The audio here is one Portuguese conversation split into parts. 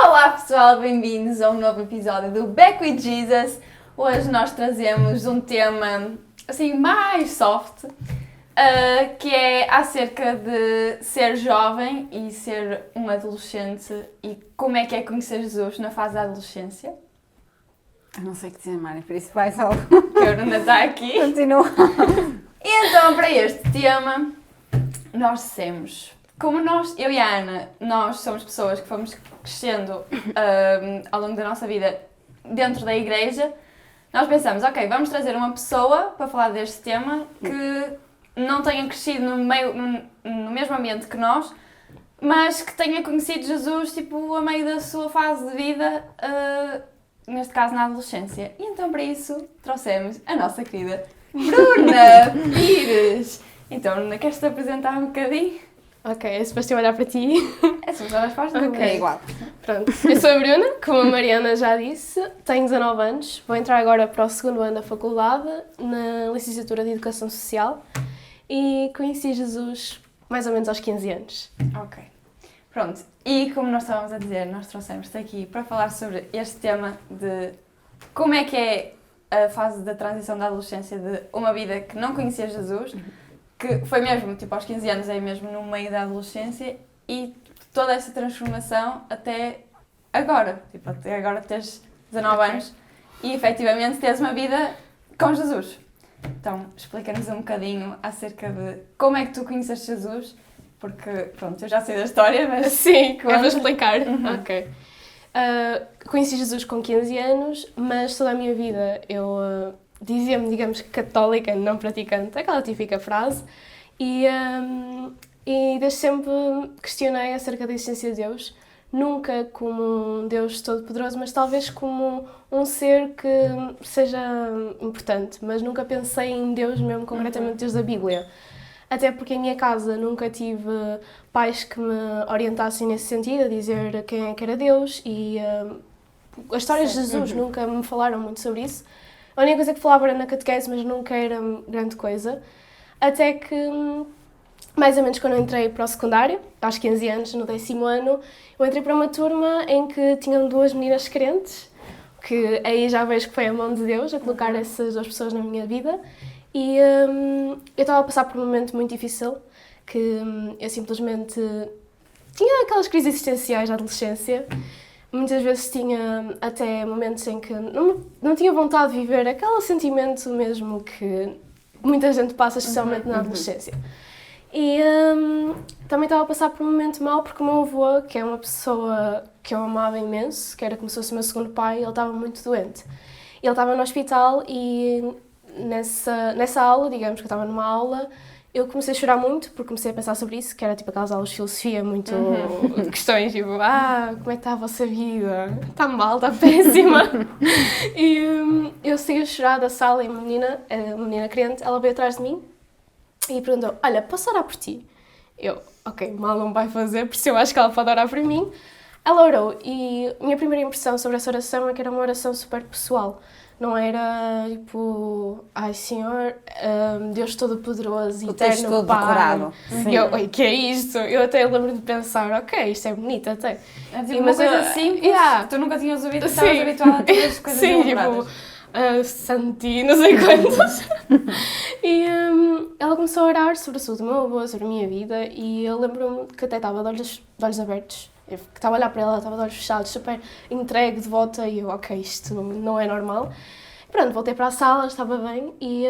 Olá pessoal, bem-vindos a um novo episódio do Back with Jesus. Hoje nós trazemos um tema assim mais soft, que é acerca de ser jovem e ser um adolescente e como é que é conhecer Jesus na fase da adolescência. Eu não sei o que dizer, Mari, por isso vai só. Que a Bruna está aqui. Continua. E então, para este tema, nós dissemos, como eu e a Ana, nós somos pessoas que fomos crescendo ao longo da nossa vida dentro da igreja, nós pensamos, ok, vamos trazer uma pessoa para falar deste tema que não tenha crescido no mesmo ambiente que nós, mas que tenha conhecido Jesus tipo, a meio da sua fase de vida, neste caso na adolescência. E então para isso trouxemos a nossa querida Bruna Pires. Então, Bruna, queres-te apresentar um bocadinho? Ok, é suposto eu olhar para ti. É só as partes do É igual. Pronto, eu sou a Bruna, como a Mariana já disse, tenho 19 anos, vou entrar agora para o segundo ano da faculdade, na licenciatura de Educação Social, e conheci Jesus mais ou menos aos 15 anos. Ok. Pronto, e como nós estávamos a dizer, nós trouxemos-te aqui para falar sobre este tema de como é que é a fase da transição da adolescência de uma vida que não conhecia Jesus, que foi mesmo, tipo, aos 15 anos, é mesmo no meio da adolescência, e toda essa transformação até agora, tipo, até agora teres 19 anos e efetivamente teres uma vida com Jesus. Então, explica-nos um bocadinho acerca de como é que tu conheceste Jesus, porque, pronto, eu já sei da história, mas... Sim, eu vou conta. explicar. Uhum. Ok. Conheci Jesus com 15 anos, mas toda a minha vida eu dizia-me, digamos, católica, não praticante, aquela típica frase, e desde sempre questionei acerca da existência de Deus, nunca como um Deus todo-poderoso, mas talvez como um ser que seja importante, mas nunca pensei em Deus mesmo, concretamente Deus da Bíblia. Até porque em minha casa nunca tive pais que me orientassem nesse sentido, a dizer quem é que era Deus, e as histórias de Jesus nunca me falaram muito sobre isso. A única coisa que falava era na catequese, mas nunca era grande coisa. Até que, mais ou menos quando eu entrei para o secundário, aos 15 anos, no 10º ano, eu entrei para uma turma em que tinham 2 meninas crentes, que aí já vejo que foi a mão de Deus a colocar essas 2 pessoas na minha vida. E eu estava a passar por um momento muito difícil, que eu simplesmente tinha aquelas crises existenciais da adolescência. Muitas vezes tinha até momentos em que não tinha vontade de viver aquele sentimento mesmo que muita gente passa, especialmente na adolescência. E também estava a passar por um momento mau porque o meu avô, que é uma pessoa que eu amava imenso, que era como se fosse o meu segundo pai, ele estava muito doente. Ele estava no hospital e nessa aula, digamos que eu estava numa aula, eu comecei a chorar muito porque comecei a pensar sobre isso, que era tipo aquelas aulas de filosofia, muito de questões tipo, como é que está a vossa vida? Está mal, está péssima. E eu saí a chorar da sala e uma menina crente, ela veio atrás de mim e perguntou, olha, posso orar por ti? Eu, ok, mal não vai fazer, por isso eu acho que ela pode orar por mim. Ela orou e a minha primeira impressão sobre essa oração é que era uma oração super pessoal. Não era tipo, ai Senhor, Deus Todo-Poderoso, O texto Eterno todo Pai. decorado. E eu, oi, que é isto? Eu até lembro de pensar, ok, isto é bonito até. É tipo uma coisa simples, yeah. tu nunca tinhas ouvido, estavas habituada a todas as coisas sim, elaboradas. tipo, Santi, não sei quantos. E ela começou a orar sobre a saúde do meu avô, sobre a minha vida, e eu lembro-me que até estava de olhos abertos. Eu estava a olhar para ela, estava de olhos fechados, super entregue, devota, e eu, ok, isto não é normal. Pronto, voltei para a sala, estava bem, e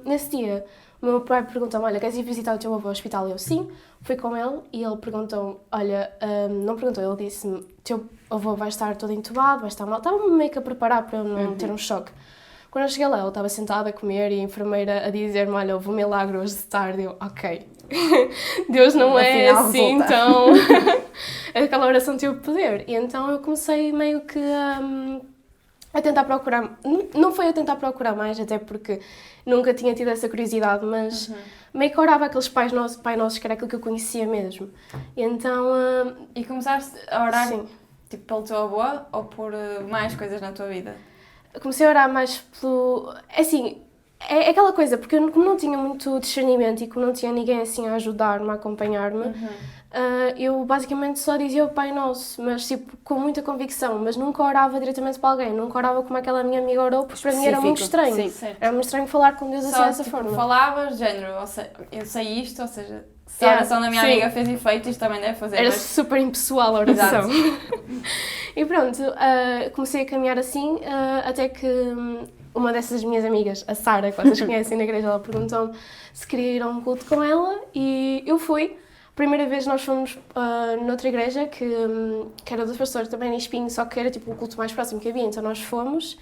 nesse dia o meu pai perguntou-me, olha, queres ir visitar o teu avô ao hospital? Eu, sim, fui com ele, e ele perguntou, olha, não perguntou, ele disse-me, teu avô vai estar todo entubado, vai estar mal, estava-me meio que a preparar para eu não ter um choque. Quando eu cheguei lá, ele estava sentado a comer e a enfermeira a dizer-me, olha, houve um milagre hoje de tarde, eu, ok, Deus não é Afinal, assim, resulta. então aquela oração teve poder. E então eu comecei meio que a tentar procurar, não foi a tentar procurar mais, até porque nunca tinha tido essa curiosidade, mas meio que orava aqueles Pai Nossos, que era aquilo que eu conhecia mesmo. E então... E começaste a orar, sim. tipo, pelo teu avô ou por mais coisas na tua vida? Comecei a orar mais pelo... Assim, é aquela coisa, porque eu como não tinha muito discernimento e como não tinha ninguém assim a ajudar-me, a acompanhar-me, eu basicamente só dizia o Pai Nosso, mas tipo, com muita convicção, mas nunca orava diretamente para alguém, nunca orava como aquela minha amiga orou, porque para mim era muito estranho. Sim. Certo. Era muito estranho falar com Deus assim Só, dessa tipo, forma. falavas, género, ou seja, eu sei isto, ou seja, se a Yeah, oração da minha sim. amiga fez efeito, isto também deve fazer. Era mas- super impessoal a oração. E pronto, comecei a caminhar assim, até que uma dessas minhas amigas, a Sara, que vocês conhecem na igreja, ela perguntou-me se queria ir a um culto com ela e eu fui. Primeira vez nós fomos noutra igreja que era dos pastores também em Espinho, só que era tipo o culto mais próximo que havia, então nós fomos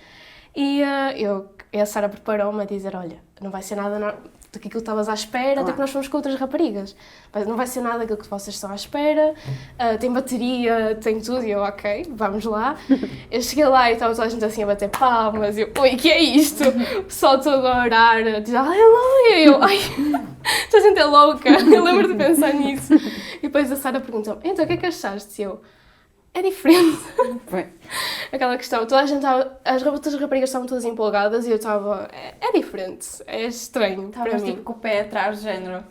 e a Sara preparou-me a dizer, olha, não vai ser nada daquilo que estavas à espera, Claro. até que nós fomos com outras raparigas. Mas não vai ser nada daquilo que vocês estão à espera, tem bateria, tem tudo, e eu, ok, vamos lá. Eu cheguei lá e estava toda a gente assim a bater palmas, e eu, oi, que é isto? O pessoal todo a orar, diz, aleluia, e eu, ai, esta gente é louca, eu lembro de pensar nisso. E depois a Sara perguntou-me, então o que é que achaste? E eu, é diferente. Foi. Aquela questão, toda a gente estava, todas as raparigas estavam todas empolgadas e eu estava, é diferente, é estranho para Estavas mim. tipo com o pé atrás, do género.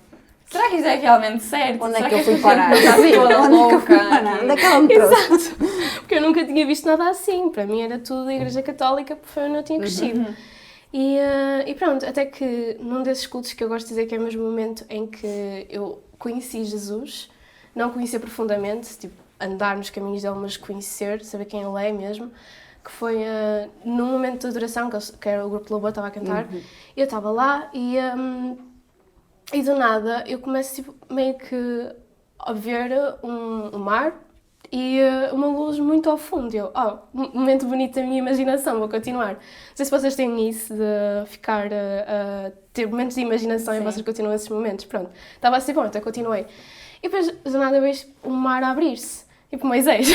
Será que isto é realmente certo? Onde é Será que eu esta fui gente parar? não está Sim, toda onde é que eu fui louca? parar? Onde é que ela me trouxe? Exato, porque eu nunca tinha visto nada assim, para mim era tudo a igreja católica, porque foi onde eu tinha crescido. E pronto, até que num desses cultos que eu gosto de dizer que é o mesmo momento em que eu conheci Jesus, não conhecer profundamente, tipo, andar nos caminhos dele, mas conhecer, saber quem ele é mesmo, que foi num momento de adoração, que era o grupo de louvor, estava a cantar, eu estava lá e do nada eu começo tipo, meio que a ver um mar e uma luz muito ao fundo. Eu, um momento bonito da minha imaginação, vou continuar. Não sei se vocês têm isso de ficar a ter momentos de imaginação e Sim. vocês continuam esses momentos. Pronto, estava assim, bom, então continuei. E depois do nada eu vejo o mar a abrir-se, tipo Moisés.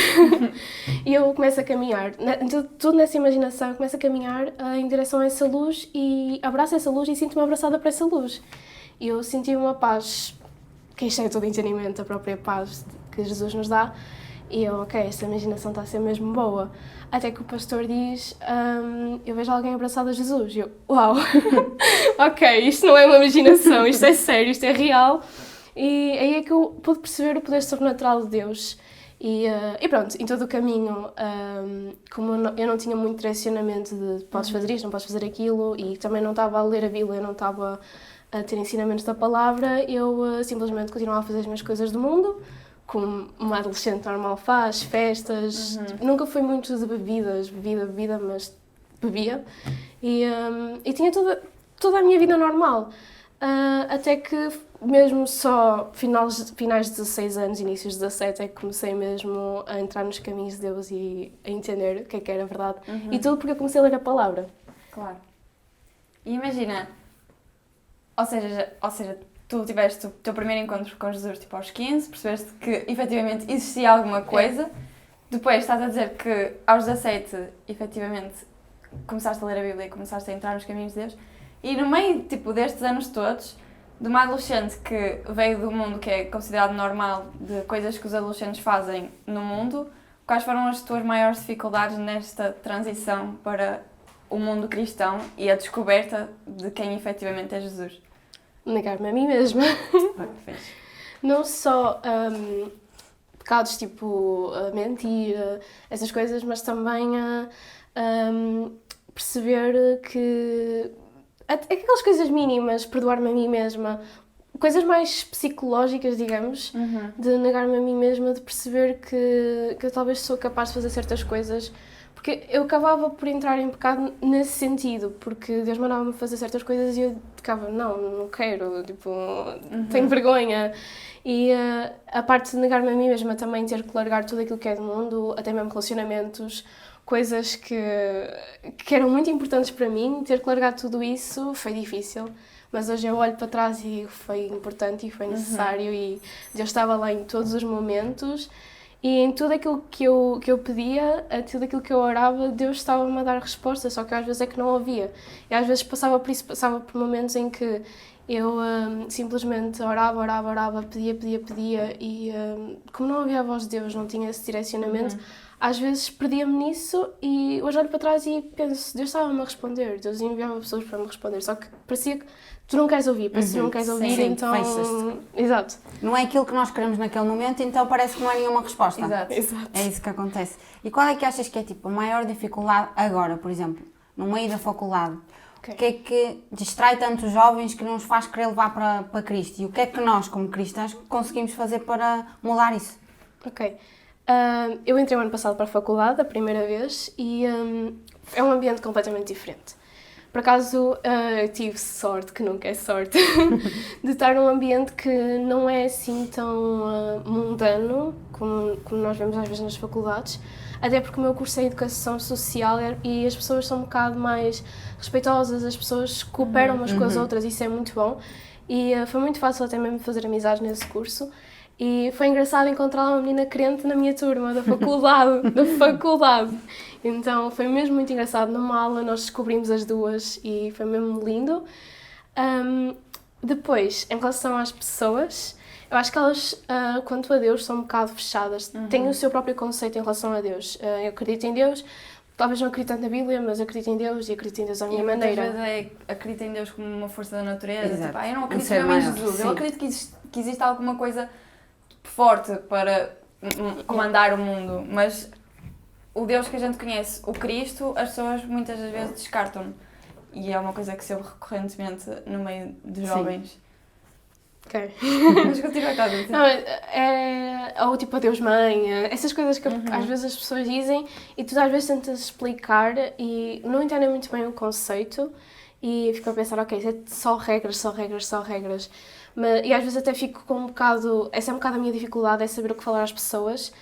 E eu começo a caminhar, então, tudo nessa imaginação, eu começo a caminhar em direção a essa luz e abraço essa luz e sinto-me abraçada por essa luz. E eu senti uma paz que excede todo entendimento, a própria paz que Jesus nos dá. E eu, ok, esta imaginação está a ser mesmo boa. Até que o pastor diz, eu vejo alguém abraçado a Jesus. E eu, uau, ok, isto não é uma imaginação, isto é sério, isto é real. E aí é que eu pude perceber o poder sobrenatural de Deus. E pronto, em todo o caminho, como eu não tinha muito direcionamento de podes fazer isto, não podes fazer aquilo, e também não estava a ler a Bíblia, não estava a ter ensinamentos da palavra, eu simplesmente continuava a fazer as minhas coisas do mundo, como uma adolescente normal faz, festas, nunca fui muito de bebida, mas bebia, e tinha toda a minha vida normal, até que mesmo só finais de 16 anos, inícios de 17, é que comecei mesmo a entrar nos caminhos de Deus e a entender o que era a verdade, e tudo porque eu comecei a ler a palavra. Claro. E imagina, ou seja, tu tiveste o teu primeiro encontro com Jesus tipo aos 15, percebeste que efetivamente existia alguma coisa, depois estás a dizer que aos 17 efetivamente começaste a ler a Bíblia e começaste a entrar nos caminhos de Deus, e no meio tipo, destes anos todos, de uma adolescente que veio do mundo que é considerado normal, de coisas que os adolescentes fazem no mundo, quais foram as tuas maiores dificuldades nesta transição para o mundo cristão e a descoberta de quem efetivamente é Jesus? Negar-me a mim mesma. Não só pecados tipo mentir, essas coisas, mas também perceber que aquelas coisas mínimas, perdoar-me a mim mesma, coisas mais psicológicas, digamos, de negar-me a mim mesma, de perceber que eu talvez sou capaz de fazer certas coisas, porque eu acabava por entrar em pecado nesse sentido, porque Deus mandava-me fazer certas coisas e eu ficava, não quero, tipo, tenho vergonha. E a parte de negar-me a mim mesma também, ter que largar tudo aquilo que é do mundo, até mesmo relacionamentos, coisas que eram muito importantes para mim, ter que largar tudo isso foi difícil. Mas hoje eu olho para trás e foi importante e foi necessário e Deus estava lá em todos os momentos. E em tudo aquilo que eu pedia, a tudo aquilo que eu orava, Deus estava-me a dar resposta, só que às vezes é que não ouvia. E às vezes passava por momentos em que Eu simplesmente orava, pedia e como não havia a voz de Deus, não tinha esse direcionamento, às vezes perdia-me nisso e hoje olho para trás e penso, Deus estava-me a responder, Deus enviava pessoas para me responder, só que parecia que tu não queres ouvir, parece que não queres ouvir, Sim, então... fechas-te. Exato. Não é aquilo que nós queremos naquele momento, então parece que não há nenhuma resposta. Exato. É isso que acontece. E qual é que achas que é tipo a maior dificuldade agora, por exemplo, no meio da faculdade? Okay. O que é que distrai tanto os jovens que não os faz querer levar para Cristo? E o que é que nós, como cristãos, conseguimos fazer para mudar isso? Ok. Eu entrei o ano passado para a faculdade, a primeira vez, e é um ambiente completamente diferente. Por acaso, tive sorte, que nunca é sorte, de estar num ambiente que não é assim tão mundano como nós vemos às vezes nas faculdades, até porque o meu curso é Educação Social e as pessoas são um bocado mais respeitosas, as pessoas cooperam umas com as outras, isso é muito bom. E foi muito fácil até mesmo fazer amizades nesse curso. E foi engraçado encontrar uma menina crente na minha turma, da faculdade, Então foi mesmo muito engraçado. Numa aula nós descobrimos as duas e foi mesmo lindo. Depois, em relação às pessoas, eu acho que elas, quanto a Deus, são um bocado fechadas. Têm o seu próprio conceito em relação a Deus. Eu acredito em Deus, talvez não acredito tanto na Bíblia, mas acredito em Deus e acredito em Deus à minha maneira. Muitas vezes acredito em Deus como uma força da natureza. Exato. Tipo, eu não acredito ser mesmo em maior. Jesus. Sim. Eu acredito que existe alguma coisa forte para comandar o mundo, mas o Deus que a gente conhece, o Cristo, as pessoas muitas das vezes descartam. E é uma coisa que se ouve recorrentemente no meio de jovens. Ok. Mas continua a dizer. Não, ou tipo a Deus Mãe, essas coisas que às vezes as pessoas dizem e tu às vezes tentas explicar e não entendem muito bem o conceito e ficam a pensar, ok, isso é só regras. E às vezes até fico com um bocado, essa é um bocado a minha dificuldade, é saber o que falar às pessoas,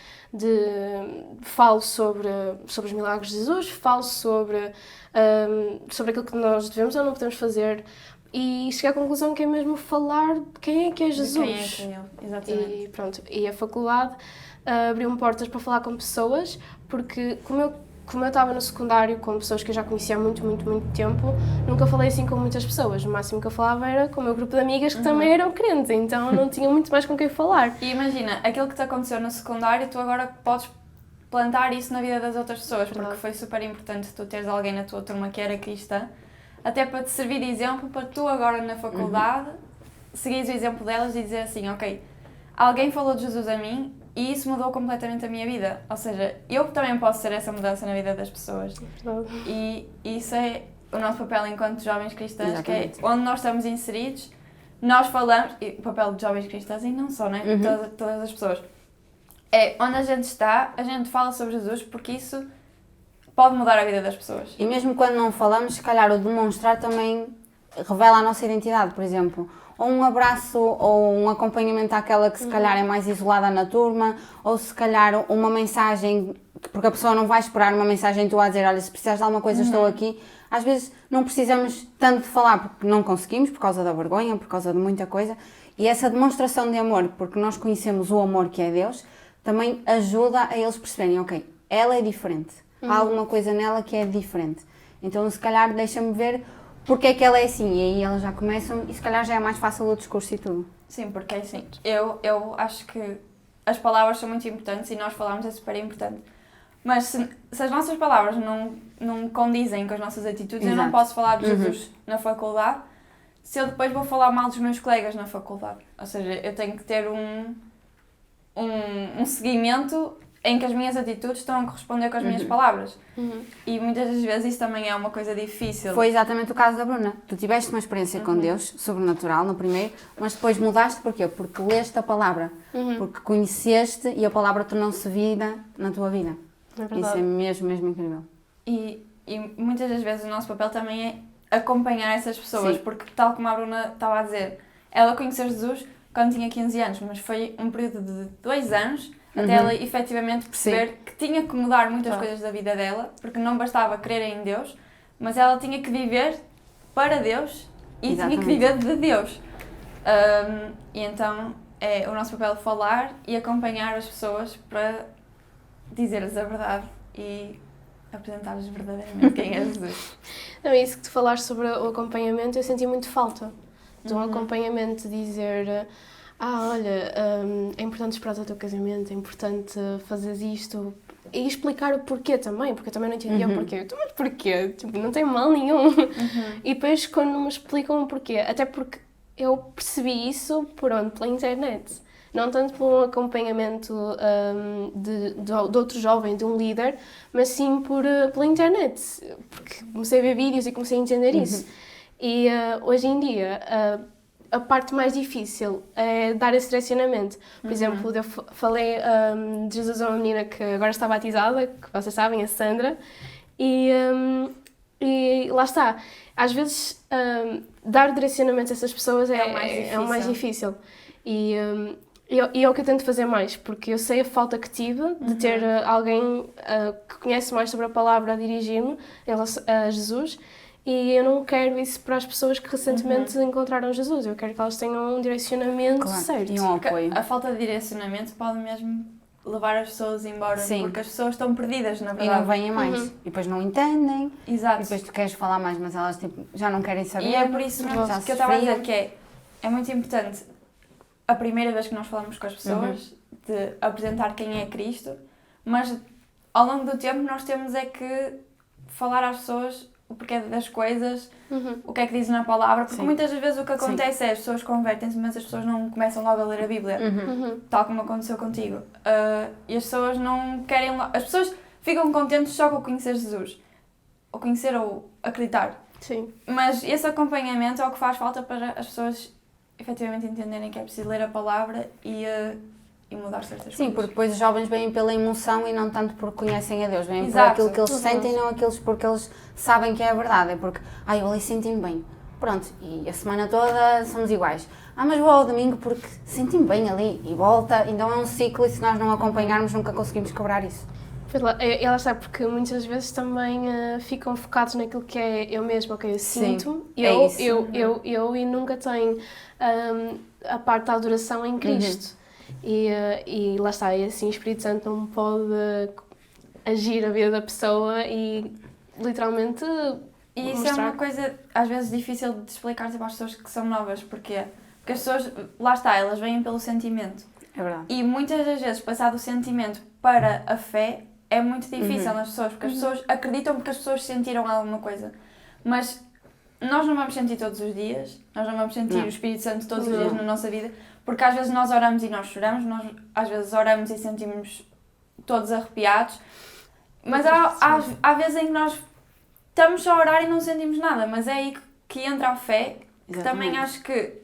falo sobre os milagres de Jesus, falo sobre aquilo que nós devemos ou não podemos fazer e cheguei à conclusão que é mesmo falar de quem é que é Jesus. De quem é ele, exatamente. E pronto, e a faculdade abriu-me portas para falar com pessoas, porque como eu estava no secundário com pessoas que eu já conhecia há muito tempo, nunca falei assim com muitas pessoas. O máximo que eu falava era com o meu grupo de amigas que também eram crentes, então não tinha muito mais com quem falar. E imagina, aquilo que te aconteceu no secundário, tu agora podes plantar isso na vida das outras pessoas, porque foi super importante tu teres alguém na tua turma que era cristã, até para te servir de exemplo, para tu agora na faculdade seguires o exemplo delas e dizer assim, ok, alguém falou de Jesus a mim, e isso mudou completamente a minha vida. Ou seja, eu também posso ser essa mudança na vida das pessoas. E isso é o nosso papel enquanto jovens cristãos, Exatamente. que é onde nós estamos inseridos, nós falamos, e o papel de jovens cristãos, e não só, né? Todas as pessoas. É onde a gente está, a gente fala sobre Jesus, porque isso pode mudar a vida das pessoas. E mesmo quando não falamos, se calhar o demonstrar também revela a nossa identidade, por exemplo. Ou um abraço, ou um acompanhamento àquela que se calhar é mais isolada na turma, ou se calhar uma mensagem, porque a pessoa não vai esperar uma mensagem tua a dizer, olha, se precisares de alguma coisa estou aqui. Às vezes não precisamos tanto de falar porque não conseguimos, por causa da vergonha, por causa de muita coisa. E essa demonstração de amor, porque nós conhecemos o amor que é Deus, também ajuda a eles perceberem, ok, ela é diferente. Há alguma coisa nela que é diferente. Então se calhar deixa-me ver porque é que ela é assim, e aí elas já começam, e se calhar já é mais fácil o discurso e tudo. Sim, porque é assim, eu acho que as palavras são muito importantes e nós falarmos é super importante. Mas se as nossas palavras não condizem com as nossas atitudes, eu não posso falar de Jesus na faculdade se eu depois vou falar mal dos meus colegas na faculdade. Ou seja, eu tenho que ter um seguimento em que as minhas atitudes estão a corresponder com as minhas palavras. E muitas das vezes isso também é uma coisa difícil. Foi exatamente o caso da Bruna. Tu tiveste uma experiência com Deus, sobrenatural, no primeiro, mas depois mudaste porquê? Porque leste a palavra, porque conheceste e a palavra tornou-se vida na tua vida. É verdade. Isso é mesmo incrível. E muitas das vezes o nosso papel também é acompanhar essas pessoas, Sim. porque tal como a Bruna estava a dizer, ela conheceu Jesus quando tinha 15 anos, mas foi um período de 2 anos até ela efetivamente perceber que tinha que mudar muitas coisas da vida dela, porque não bastava crer em Deus, mas ela tinha que viver para Deus e tinha que viver de Deus. E então é o nosso papel falar e acompanhar as pessoas para dizer-lhes a verdade e apresentar-lhes verdadeiramente quem é Jesus. Não, isso que tu falaste sobre o acompanhamento, eu senti muito falta. de um acompanhamento, dizer olha, é importante esperar o teu casamento, é importante fazeres isto, e explicar o porquê também, porque eu também não entendia o porquê. Então, mas porquê? Tipo, não tem mal nenhum. E depois quando me explicam o porquê, até porque eu percebi isso pela internet. Não tanto por um acompanhamento de outro jovem, de um líder, mas sim pela internet. Porque comecei a ver vídeos e comecei a entender isso. E hoje em dia, a parte mais difícil é dar esse direcionamento. Por exemplo, eu falei de Jesus a uma menina que agora está batizada, que vocês sabem, a Sandra, e lá está. Às vezes, dar direcionamento a essas pessoas é o mais difícil. E é o que eu tento fazer mais, porque eu sei a falta que tive de ter alguém que conhece mais sobre a palavra a dirigir-me a Jesus, e eu não quero isso para as pessoas que recentemente encontraram Jesus. Eu quero que elas tenham um direcionamento certo. E um apoio. A falta de direcionamento pode mesmo levar as pessoas embora, porque as pessoas estão perdidas, na verdade. E não vêm mais. E depois não entendem. Exato. E depois tu queres falar mais, mas elas tipo, já não querem saber. E é por isso mesmo que eu estava a dizer que é muito importante, a primeira vez que nós falamos com as pessoas, de apresentar quem é Cristo, mas ao longo do tempo nós temos é que falar às pessoas o porquê das coisas, o que é que diz na palavra, porque muitas das vezes o que acontece é as pessoas convertem-se, mas as pessoas não começam logo a ler a Bíblia, tal como aconteceu contigo. E as pessoas não querem... As pessoas ficam contentes só com conhecer Jesus, ou conhecer ou acreditar. Sim. Mas esse acompanhamento é o que faz falta para as pessoas efetivamente entenderem que é preciso ler a palavra e mudar certas coisas. Sim, porque depois os jovens vêm pela emoção e não tanto porque conhecem a Deus, vêm por Exato. aquilo que eles sentem, não aqueles porque eles sabem que é a verdade, é porque, eu ali senti-me bem. Pronto, e a semana toda somos iguais. Mas vou ao domingo porque senti-me bem ali e volta, então é um ciclo e se nós não acompanharmos nunca conseguimos quebrar isso. Ela sabe, porque muitas vezes também ficam focados naquilo que é eu mesma, que eu sinto, eu e nunca têm a parte da adoração em Cristo. E lá está, e assim o Espírito Santo não pode agir a vida da pessoa e literalmente E isso mostrar. é uma coisa às vezes difícil de explicar às pessoas que são novas, porque as pessoas, lá está, elas vêm pelo sentimento. É verdade. E muitas das vezes passar do sentimento para a fé é muito difícil nas pessoas, porque as pessoas acreditam porque as pessoas sentiram alguma coisa. Mas nós não vamos sentir todos os dias, nós não vamos sentir o Espírito Santo todos os dias na nossa vida, porque às vezes nós oramos e nós choramos, nós às vezes oramos e sentimos todos arrepiados, mas há vezes em que nós estamos só a orar e não sentimos nada, mas é aí que entra a fé, que também acho que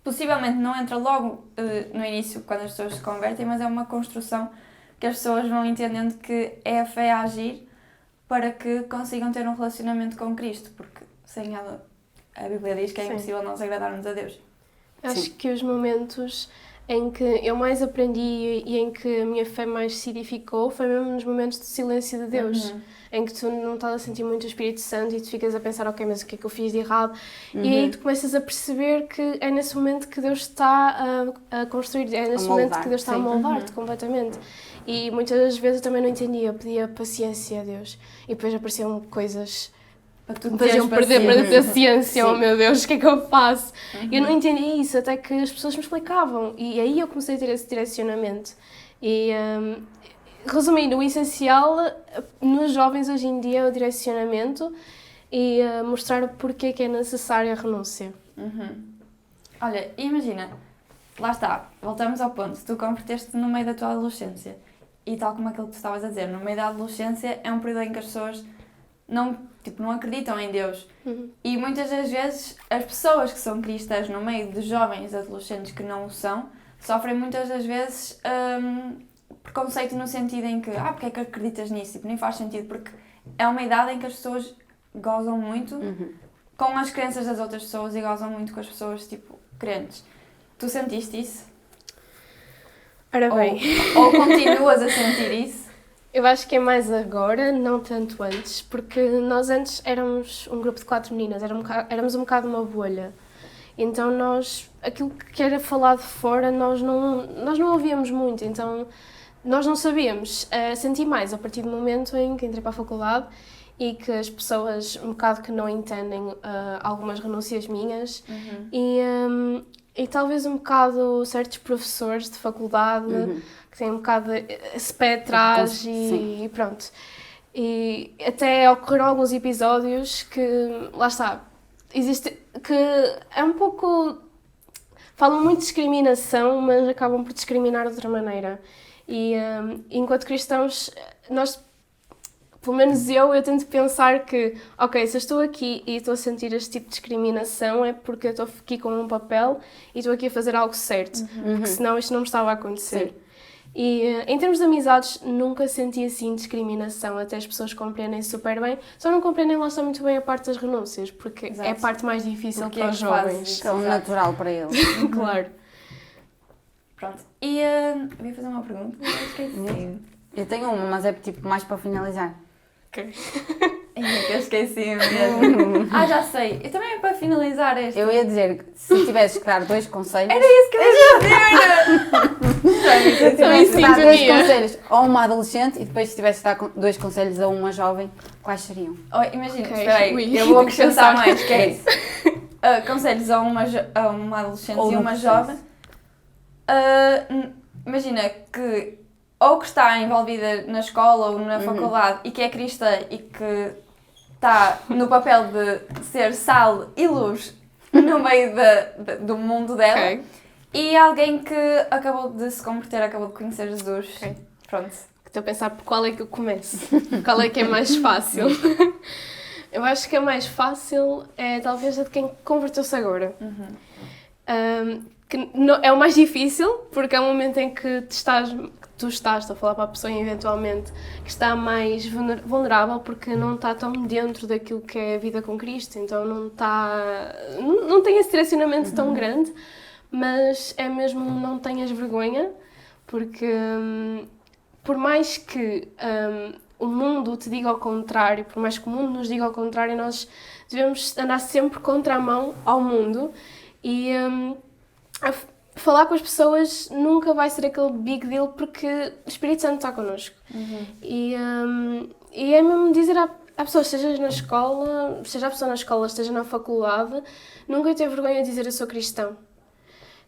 possivelmente não entra logo no início, quando as pessoas se convertem, mas é uma construção que as pessoas vão entendendo que é a fé a agir para que consigam ter um relacionamento com Cristo, porque sem ela, a Bíblia diz que é impossível nós agradarmos a Deus. Acho que os momentos em que eu mais aprendi e em que a minha fé mais se edificou foi mesmo nos momentos de silêncio de Deus, em que tu não estás a sentir muito o Espírito Santo e tu ficas a pensar, ok, mas o que é que eu fiz de errado? E aí tu começas a perceber que é nesse momento que Deus está a construir, é nesse momento que Deus está a moldar-te completamente. E muitas das vezes eu também não entendia, eu pedia paciência a Deus e depois apareciam coisas que me faziam perder a paciência, oh meu Deus, o que é que eu faço? Eu não entendia isso até que as pessoas me explicavam e aí eu comecei a ter esse direcionamento. E resumindo, o essencial nos jovens hoje em dia é o direcionamento e mostrar o porquê que é necessária a renúncia. Olha, imagina, lá está, voltamos ao ponto, tu converteste no meio da tua adolescência e tal como aquilo que tu estavas a dizer, no meio da adolescência é um período em que as pessoas não acreditam em Deus. E muitas das vezes as pessoas que são cristãs no meio de jovens adolescentes que não o são, sofrem muitas das vezes preconceito no sentido em que porque é que acreditas nisso? Nem faz sentido, porque é uma idade em que as pessoas gozam muito com as crenças das outras pessoas e gozam muito com as pessoas crentes. Tu sentiste isso? Ora bem. Ou continuas a sentir isso? Eu acho que é mais agora, não tanto antes, porque nós antes éramos um grupo de 4 meninas, éramos um bocado uma bolha. Então aquilo que era falado fora, nós não ouvíamos muito, então nós não sabíamos. Senti mais a partir do momento em que entrei para a faculdade e que as pessoas um bocado que não entendem algumas renúncias minhas e talvez um bocado certos professores de faculdade que têm um bocado esse pé atrás e pronto. E até ocorreram alguns episódios que, lá está, existe, que é um pouco... Falam muito de discriminação, mas acabam por discriminar de outra maneira. E enquanto cristãos, nós, pelo menos eu tento pensar que, ok, se eu estou aqui e estou a sentir este tipo de discriminação é porque eu estou aqui com um papel e estou aqui a fazer algo certo, porque senão isto não me estava a acontecer. Sim. E em termos de amizades, nunca senti assim discriminação, até as pessoas compreendem super bem, só não compreendem lá está muito bem a parte das renúncias, porque é a parte mais difícil para os jovens. É o natural para eles. Claro. Pronto. E eu ia fazer uma pergunta, mas esqueci. Eu tenho uma, mas é tipo mais para finalizar. Ok. Eu esqueci mesmo. Já sei. Eu também é para finalizar este. Eu ia dizer que se tivesses que dar 2 conselhos... Era isso que eu ia dizer! Se tivesses que dar 2 conselhos a uma adolescente e depois se tivesses que dar 2 conselhos a uma jovem, quais seriam? Imagina, espera aí, eu vou acrescentar mais, que é isso. Conselhos a uma adolescente e uma jovem. Imagina que ou que está envolvida na escola ou na faculdade e que é cristã e que está no papel de ser sal e luz no meio do mundo dela, e alguém que acabou de se converter, acabou de conhecer Jesus. Pronto. Estou a pensar por qual é que eu começo, qual é que é mais fácil. Eu acho que a mais fácil é talvez a de quem converteu-se agora. Que é o mais difícil, porque é o momento em que tu estás a falar para a pessoa eventualmente que está mais vulnerável porque não está tão dentro daquilo que é a vida com Cristo, então não tem esse direcionamento tão grande, mas é mesmo não tenhas vergonha, porque por mais que o mundo te diga ao contrário, por mais que o mundo nos diga ao contrário, nós devemos andar sempre contra a mão ao mundo e falar com as pessoas nunca vai ser aquele big deal porque o Espírito Santo está connosco. E é mesmo dizer à pessoa, esteja na escola, seja a pessoa na escola, esteja na faculdade, nunca tenha vergonha de dizer eu sou cristão.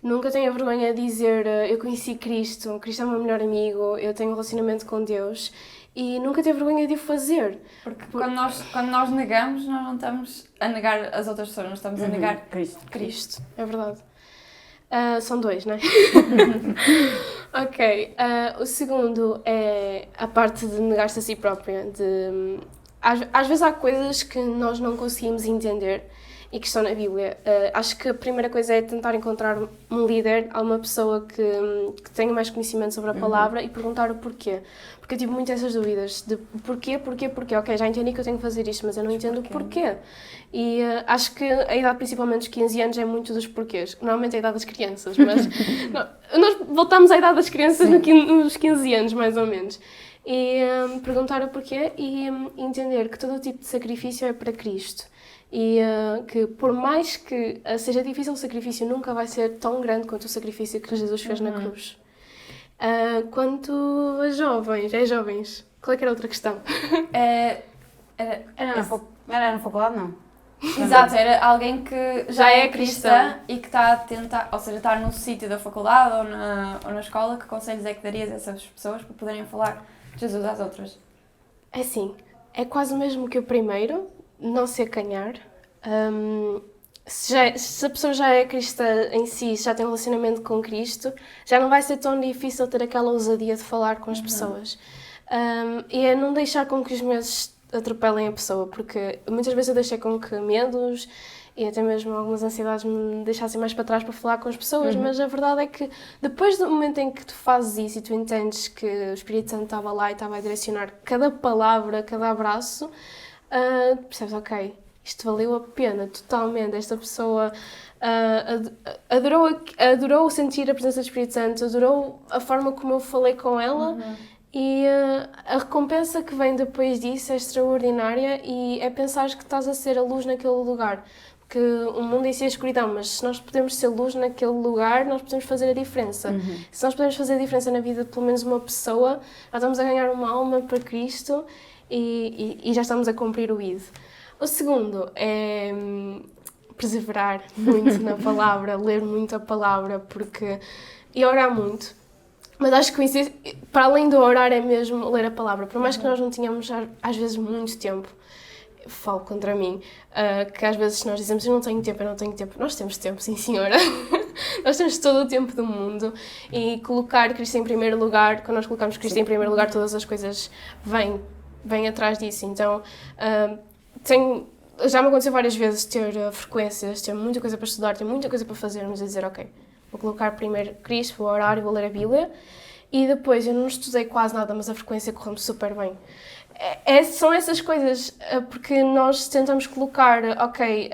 Nunca tenha vergonha de dizer eu conheci Cristo, Cristo é o meu melhor amigo, eu tenho um relacionamento com Deus. E nunca ter vergonha de o fazer. Porque quando nós negamos, nós não estamos a negar as outras pessoas, nós estamos a negar Cristo. É verdade. São 2, não é? Ok. O segundo é a parte de negar-se a si própria. Às vezes há coisas que nós não conseguimos entender e que estão na Bíblia. Acho que a primeira coisa é tentar encontrar um líder, alguma pessoa que tenha mais conhecimento sobre a palavra e perguntar o porquê. Porque eu tive muitas essas dúvidas de porquê. Ok, já entendi que eu tenho que fazer isto, mas eu não entendo o porquê. E acho que a idade, principalmente dos 15 anos, é muito dos porquês. Normalmente é a idade das crianças, mas nós voltamos à idade das crianças nos 15 anos, mais ou menos. E perguntar o porquê e entender que todo o tipo de sacrifício é para Cristo. E que por mais que seja difícil, o sacrifício nunca vai ser tão grande quanto o sacrifício que Jesus fez na cruz. Quanto a jovens, qual é que era a outra questão? Era na faculdade, não? Exato, era alguém que já é cristã e que está a tentar, ou seja, estar no sítio da faculdade ou na escola, que conselhos é que darias a essas pessoas para poderem falar de Jesus às outras? É assim, é quase o mesmo que o primeiro, não se acanhar. Se a pessoa já é cristã em si, já tem um relacionamento com Cristo, já não vai ser tão difícil ter aquela ousadia de falar com as pessoas. E é não deixar com que os medos atropelem a pessoa, porque muitas vezes eu deixei com que medos e até mesmo algumas ansiedades me deixassem mais para trás para falar com as pessoas, mas a verdade é que depois do momento em que tu fazes isso e tu entendes que o Espírito Santo estava lá e estava a direcionar cada palavra, cada abraço, percebes, ok, isto valeu a pena totalmente, esta pessoa adorou sentir a presença do Espírito Santo, adorou a forma como eu falei com ela. E a recompensa que vem depois disso é extraordinária e é pensar que estás a ser a luz naquele lugar. Porque o mundo em si é escuridão, mas se nós podemos ser luz naquele lugar, nós podemos fazer a diferença. Se nós podemos fazer a diferença na vida de pelo menos uma pessoa, nós estamos a ganhar uma alma para Cristo e já estamos a cumprir o ID. O segundo é perseverar muito na palavra, ler muito a palavra, e orar muito. Mas acho que para além do orar é mesmo ler a palavra. Por mais que nós não tenhamos às vezes muito tempo, falo contra mim, que às vezes nós dizemos eu não tenho tempo. Nós temos tempo, sim senhora. Nós temos todo o tempo do mundo e colocar Cristo em primeiro lugar, quando nós colocamos Cristo em primeiro lugar, todas as coisas vêm atrás disso. Então, já me aconteceu várias vezes ter frequências, ter muita coisa para estudar, ter muita coisa para fazer, mas a dizer, ok, vou colocar primeiro Cristo, vou orar e vou ler a Bíblia, e depois eu não estudei quase nada, mas a frequência correu-me super bem. São essas coisas, porque nós tentamos colocar, ok,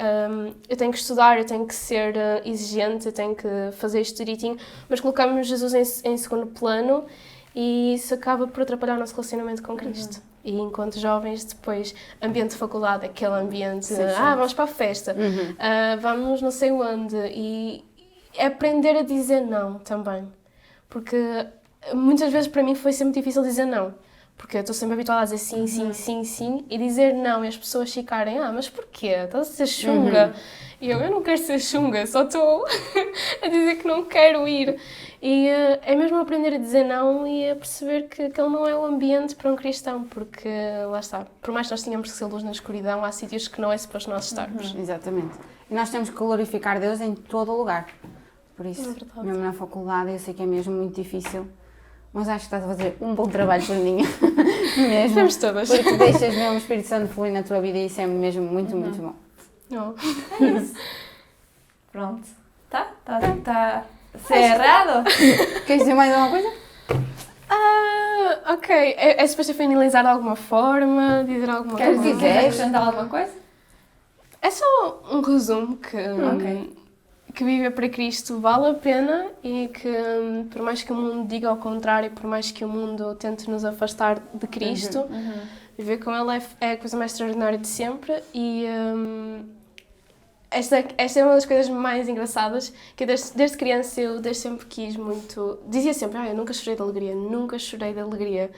eu tenho que estudar, eu tenho que ser exigente, eu tenho que fazer isto direitinho, mas colocamos Jesus em segundo plano e isso acaba por atrapalhar o nosso relacionamento com Cristo. E enquanto jovens, depois, ambiente de faculdade, aquele ambiente, vamos para a festa, vamos não sei onde, e aprender a dizer não também, porque muitas vezes para mim foi sempre difícil dizer não. Porque eu estou sempre habituada a dizer sim, e dizer não e as pessoas ficarem, mas porquê? Estás a ser chunga? E eu não quero ser chunga, só estou a dizer que não quero ir. E é mesmo aprender a dizer não e a perceber que aquele não é o ambiente para um cristão, porque lá está, por mais que nós tenhamos que ser luz na escuridão, há sítios que não é suposto nós estarmos. Exatamente. E nós temos que glorificar Deus em todo o lugar. Por isso, É mesmo na faculdade, eu sei que é mesmo muito difícil. Mas acho que estás a fazer um bom trabalho por mim. Mesmo. Temos todas. Porque deixas mesmo o Espírito Santo fluir na tua vida e isso é mesmo muito, muito bom. Não. É isso. Pronto. Tá cerrado? Queres dizer mais alguma coisa? Ok. É suposto finalizar de alguma forma, dizer alguma Queres coisa? acrescentar alguma coisa? É só um resumo que viver para Cristo vale a pena e que, por mais que o mundo diga ao contrário, por mais que o mundo tente nos afastar de Cristo, viver com Ele é a coisa mais extraordinária de sempre. E esta é uma das coisas mais engraçadas, que desde criança eu desde sempre quis muito... Dizia sempre, eu nunca chorei de alegria.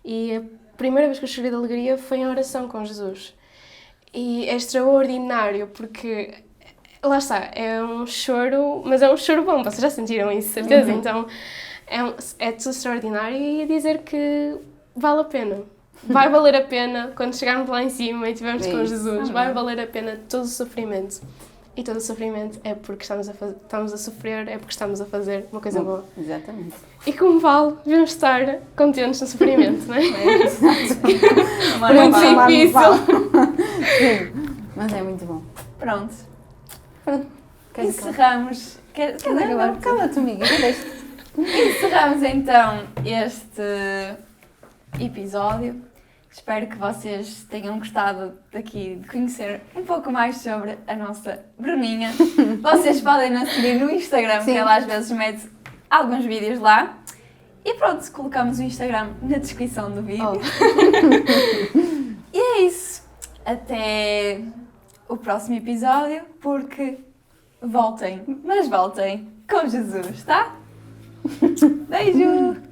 E a primeira vez que eu chorei de alegria foi em oração com Jesus. E é extraordinário, porque... Lá está, é um choro, mas é um choro bom, vocês já sentiram isso, certeza? Então, é tudo extraordinário e dizer que vale a pena. Vai valer a pena quando chegarmos lá em cima e estivermos com Jesus, vai valer a pena todo o sofrimento. E todo o sofrimento é porque estamos a sofrer, é porque estamos a fazer uma coisa boa. Exatamente. E como vale, devemos estar contentes no sofrimento, não é? Muito difícil. Sim, mas é muito bom. Pronto. Queres Encerramos. Queres acabar? Cala-te, amiga. Encerramos então este episódio. Espero que vocês tenham gostado daqui de conhecer um pouco mais sobre a nossa Bruninha. Vocês podem nos seguir no Instagram, que ela às vezes mete alguns vídeos lá. E pronto, colocamos o Instagram na descrição do vídeo. E é isso. Até o próximo episódio, porque voltem, mas voltem com Jesus, tá? Beijo!